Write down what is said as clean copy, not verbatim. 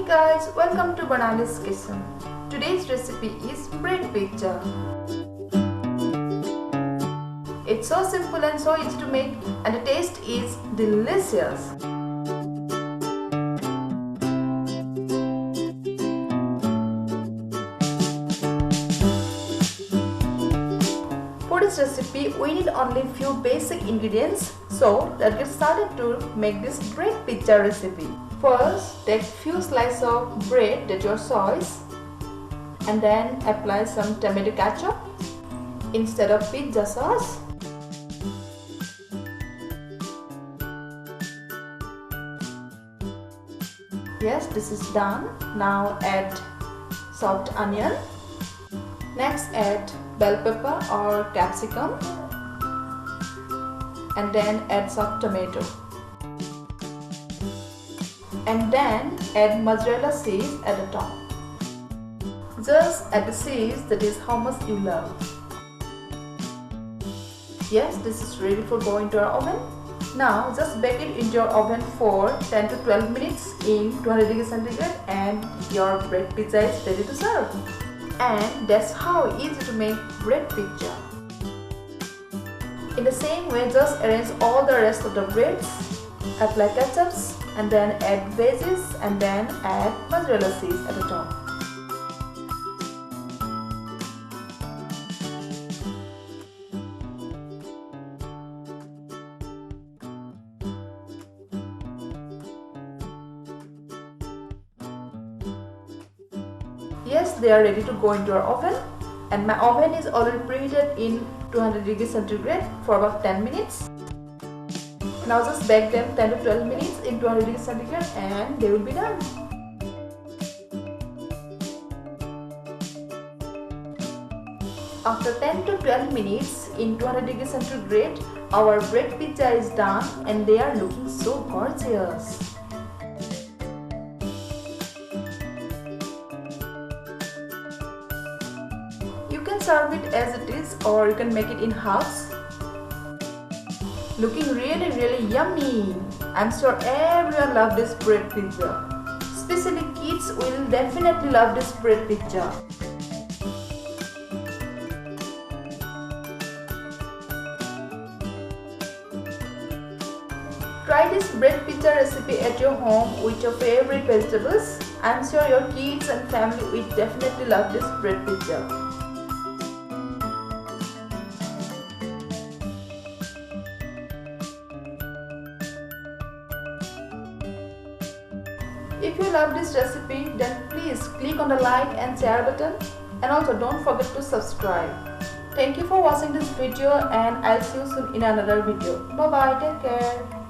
guys, welcome to Banali's Kitchen. Today's recipe is bread pizza. It's so simple and so easy to make, and the taste is delicious. For this recipe, we need only few basic ingredients. So let's get started to make this bread pizza recipe. First, take few slices of bread that your choice, and then apply some tomato ketchup instead of pizza sauce. Yes, this is done. Now add chopped onion. Next add bell pepper or capsicum, and then add chopped tomato. And then add mozzarella cheese at the top. Just add the cheese, that is how much you love. Yes, this is ready for going to our oven. Now just bake it in your oven for 10 to 12 minutes in 200 degrees centigrade, and your bread pizza is ready to serve. And that's how easy to make bread pizza. In the same way, just arrange all the rest of the breads, apply ketchups, and then add veggies, and then add mozzarella cheese at the top. Yes, they are ready to go into our oven, and my oven is already preheated in 200 degrees centigrade for about 10 minutes. Now just bake them 10 to 12 minutes in 200 degrees centigrade and they will be done. After 10 to 12 minutes in 200 degrees centigrade, our bread pizza is done and they are looking so gorgeous. You can serve it as it is, or you can make it in halves. Looking really yummy. I'm sure everyone loves this bread pizza. Especially kids will definitely love this bread pizza. Try this bread pizza recipe at your home with your favorite vegetables. I'm sure your kids and family will definitely love this bread pizza. If you love this recipe, then please click on the like and share button, and also don't forget to subscribe. Thank you for watching this video, and I'll see you soon in another video. Bye bye, take care.